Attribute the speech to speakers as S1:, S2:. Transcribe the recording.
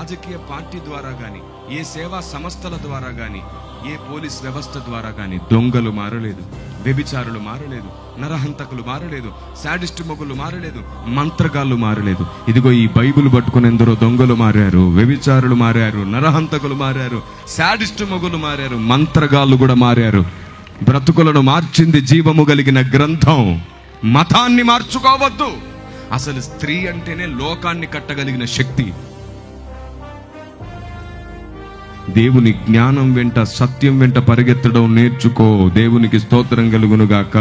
S1: రాజకీయ పార్టీ ద్వారా గాని, ఏ సేవా సంస్థల ద్వారా గాని, ఏ పోలీస్ వ్యవస్థ ద్వారా గాని దొంగలు మారలేదు, వ్యభిచారులు మారలేదు, నరహంతకులు మారలేదు, శాడిస్ట్ మొగులు మారలేదు, మంత్రగాళ్ళు మారలేదు. ఇదిగో ఈ బైబిల్ పట్టుకుని ఎందరో దొంగలు మారారు, వ్యభిచారులు మారారు, నరహంతకులు మారారు, శాడిస్ట్ మొగులు మారారు, మంత్రగాళ్ళు కూడా మారారు. బ్రతుకులను మార్చింది జీవము కలిగిన గ్రంథం. మతాన్ని మార్చుకోవద్దు. అసలు స్త్రీ అంటేనే లోకాన్ని కట్టగలిగిన శక్తి. దేవుని జ్ఞానం వెంట, సత్యం వెంట పరిగెత్తడం నేర్చుకో. దేవునికి స్తోత్రం కలుగునుగాక.